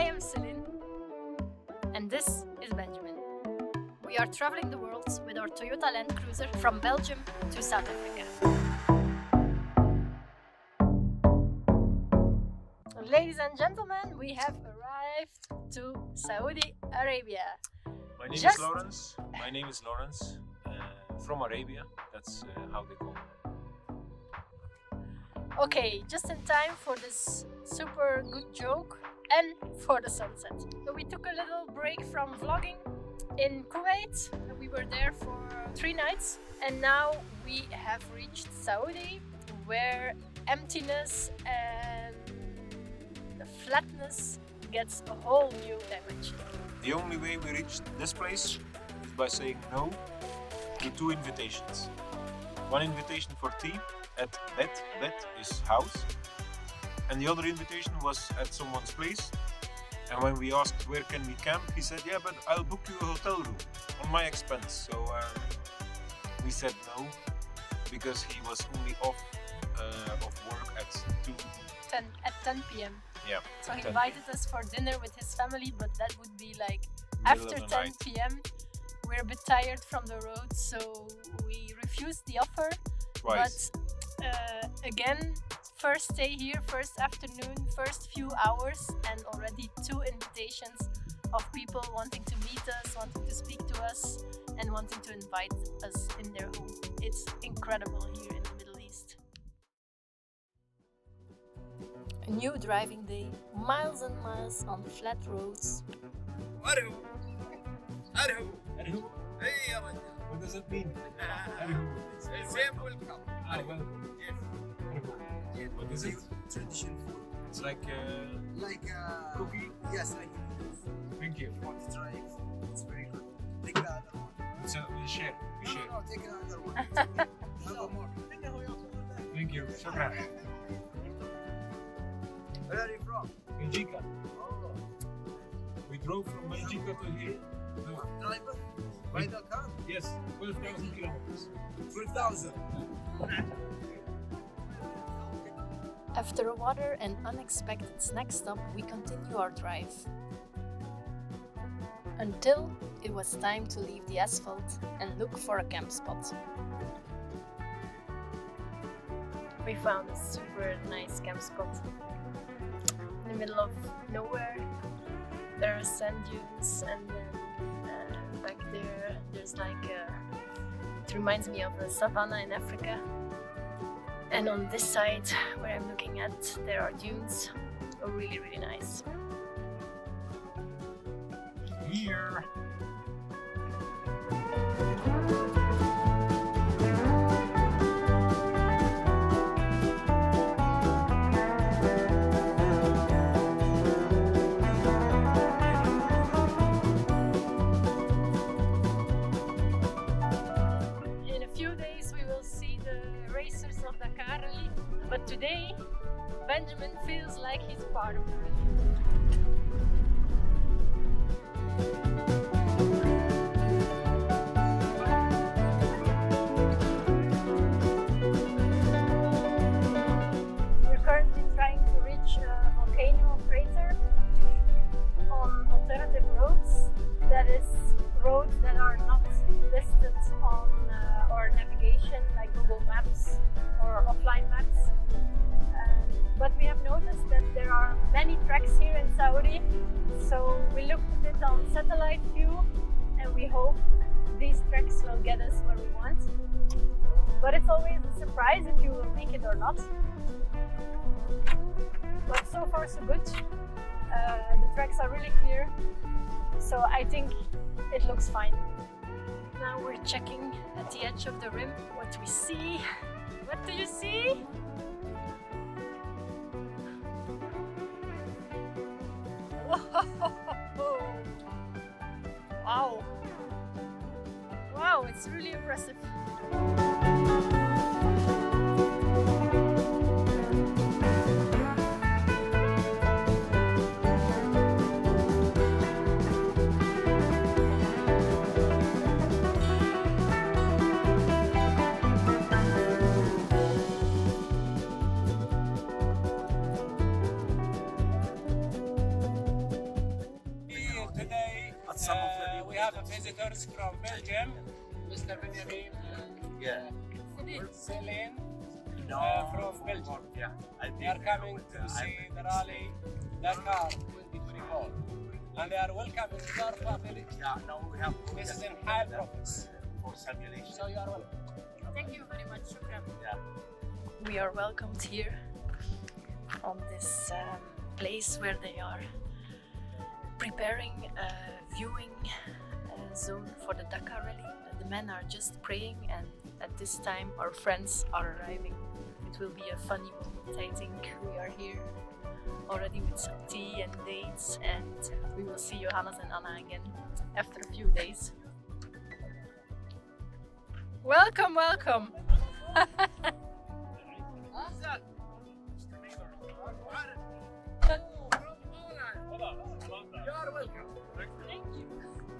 I am Celine, and this is Benjamin. We are traveling the world with our Toyota Land Cruiser from Belgium to South Africa. Ladies and gentlemen, we have arrived to Saudi Arabia. My name is Lawrence, from Arabia. That's how they call me. Okay, just in time for this super good joke and for the sunset. So we took a little break from vlogging in Kuwait. We were there for 3 nights and now we have reached Saudi, where emptiness and flatness gets a whole new dimension. The only way we reached this place is by saying no to 2 invitations. One invitation for tea at Bet is house, and the other invitation was at someone's place. And when we asked where can we camp, he said, yeah, but I'll book you a hotel room on my expense. So we said no, because he was only off work at 10 p.m. Yeah. So he invited us for dinner with his family, but that would be like after 10 p.m. We're a bit tired from the road, so we refused the offer. Twice. But again, first day here, first afternoon, first few hours, and already 2 invitations of people wanting to meet us, wanting to speak to us, and wanting to invite us in their home. It's incredible here in the Middle East. A new driving day, miles and miles on flat roads. Arhu! Hey, what does that mean? Same welcome. Yes. What is it? Traditional food. It's like cookie? Yes, like Thank you. you want to try it? It's very good. Take the other one. So we share. No, take another one. Have more. Thank you. Shukran. Where are you from? Belgica. Oh, We drove from Belgica to here. driver? By the car? Yes, 12,000 kilometers. 12,000. After a water and unexpected snack stop, we continue our drive. Until it was time to leave the asphalt and look for a camp spot. We found a super nice camp spot. In the middle of nowhere. There are sand dunes, and then back there's like it reminds me of a savanna in Africa. And on this side where I'm looking at, there are dunes. Really, really nice. Here. In a few days we will see the racers of Dakar rally, but today Benjamin feels like he's part of the rally. We're currently trying to reach Volcano Crater on alternative roads. That is, roads that are not listed on our navigation like Google Maps or offline maps. But we have noticed that there are many tracks here in Saudi, so we looked at it on satellite view and we hope these tracks will get us where we want. But it's always a surprise if you will make it or not. But so far so good. The tracks are really clear, so I think it looks fine. Now we're checking at the edge of the rim what we see. What do you see? Whoa! Wow! Wow, it's really impressive. some of the we have visitors from Belgium, Mr. Benjamin yeah. Celine No, from Belgium. Yeah, They are coming to see the rally Dakar 2024. And they are welcome in Zarfa village. Yeah, no, we have. This is in high province. For simulation. So you are welcome. Thank you very much, Shukran. Yeah. We are welcomed here on this place where they are preparing a viewing zone for the Dakar rally. The men are just praying, and at this time our friends are arriving. It will be a funny moment, I think. We are here already with some tea and dates, and we will see Johannes and Anna again after a few days. Welcome, welcome! You are welcome. Thank you.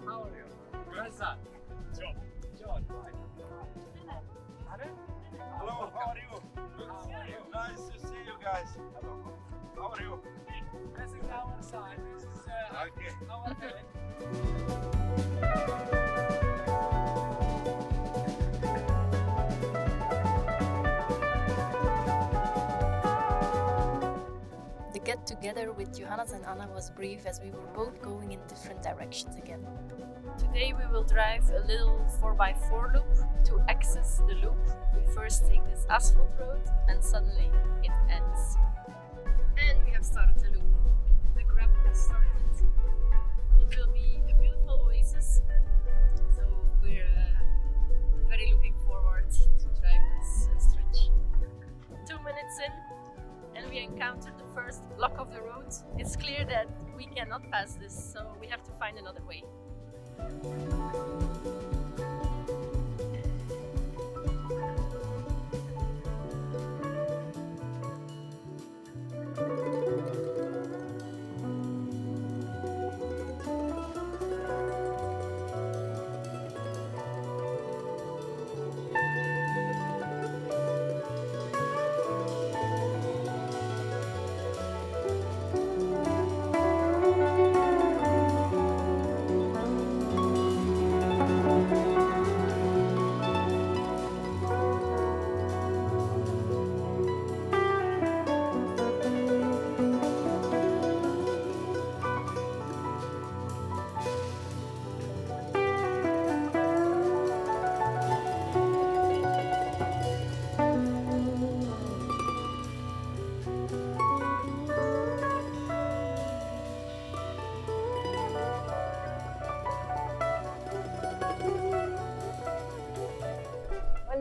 How are you? Razak. John. John. Hello, how are you? Nice to see you guys. Hello. How are you? This is our side. This is Okay. our village. The get-together with Johannes and Anna was brief, as we were both going in different directions again. Today we will drive a little 4x4 loop. To access the loop, we first take this asphalt road, and suddenly it ends. And we have started the loop. The grab has started. It will be a beautiful oasis, so we're very looking forward to drive this stretch. 2 minutes in, and we encountered the first block of the road. It's clear that we cannot pass this, so we have to find another way.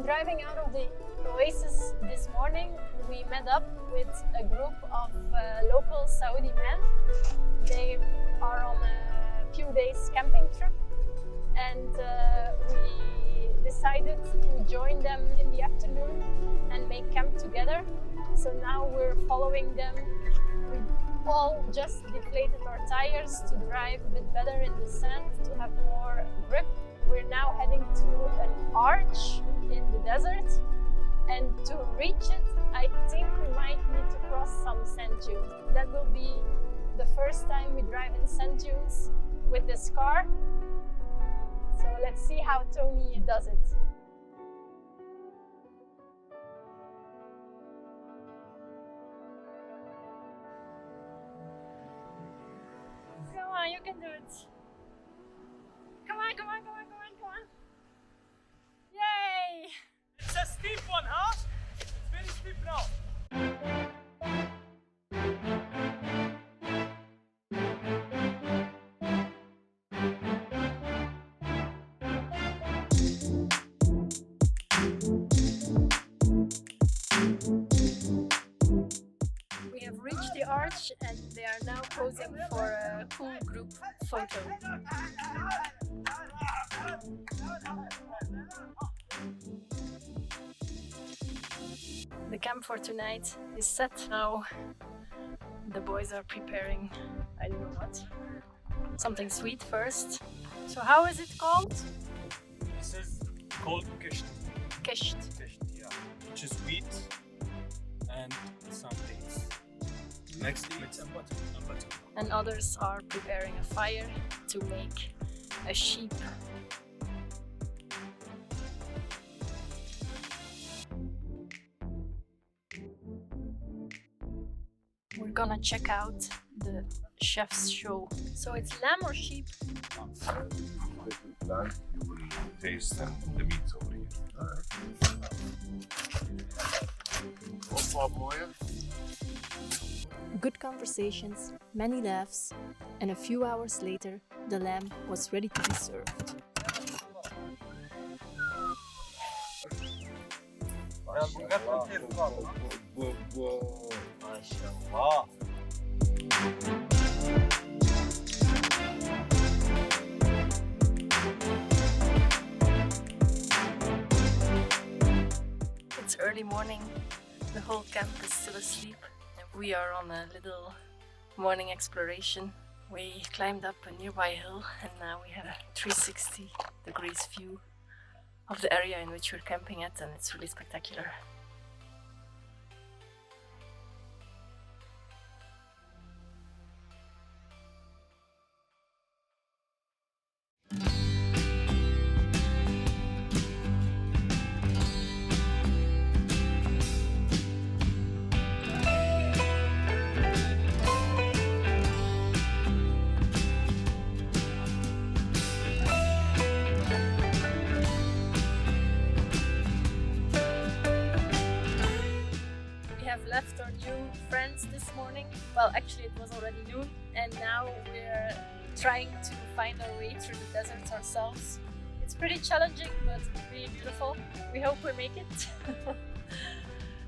Driving out of the oasis this morning, we met up with a group of local Saudi men. They are on a few days camping trip, and we decided to join them in the afternoon and make camp together. So now we're following them. We all just deflated our tires to drive a bit better in the sand, to have more grip. We're now heading to an arch in the desert, and to reach it, I think we might need to cross some sand dunes. That will be the first time we drive in sand dunes with this car. So let's see how Tony does it. Come on, you can do it. Come on, come on, come on, come on, come on. Yay! It's a steep one, huh? It's very steep now. We have reached the arch, and they are now posing for a cool group photo. The camp for tonight is set now. The boys are preparing, I don't know what, something sweet first. So how is it called? This is called kisht. Kisht. Kisht, yeah. Which is wheat and some dates. Next to it, and butter. And others are preparing a fire to make a sheep. We're gonna check out the chef's show. So it's lamb or sheep? Lamb, you will taste the meat over here. Good conversations, many laughs, and a few hours later, the lamb was ready to be served. It's early morning, the whole camp is still asleep. We are on a little morning exploration. We climbed up a nearby hill and now we have a 360 degrees view of the area in which we're camping at, and it's really spectacular. Left our new friends this morning. Well, actually it was already noon, and now we're trying to find our way through the deserts ourselves. It's pretty challenging, but really beautiful. We hope we make it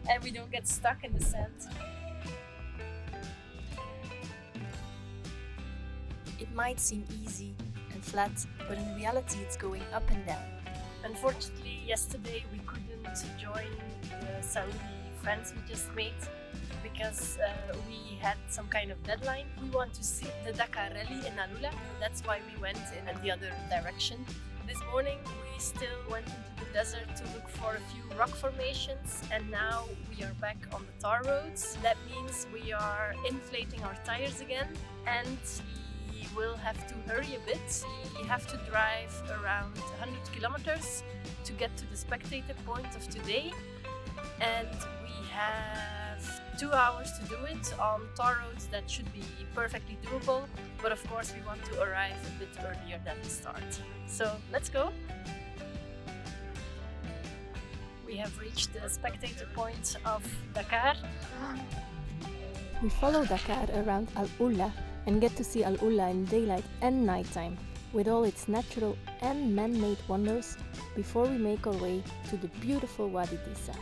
and we don't get stuck in the sand. It might seem easy and flat, but in reality it's going up and down. Unfortunately, yesterday we couldn't join the Saudi friends we just made because we had some kind of deadline. We want to see the Dakar rally in Alula, that's why we went in the other direction. This morning we still went into the desert to look for a few rock formations, and now we are back on the tar roads. That means we are inflating our tires again, and we will have to hurry a bit. We have to drive around 100 kilometers to get to the spectator point of today, and we have 2 hours to do it on tar roads that should be perfectly doable, but of course we want to arrive a bit earlier than the start. So let's go! We have reached the spectator point of Dakar. We follow Dakar around Alula and get to see Alula in daylight and nighttime, with all its natural and man-made wonders, before we make our way to the beautiful Wadi Disa.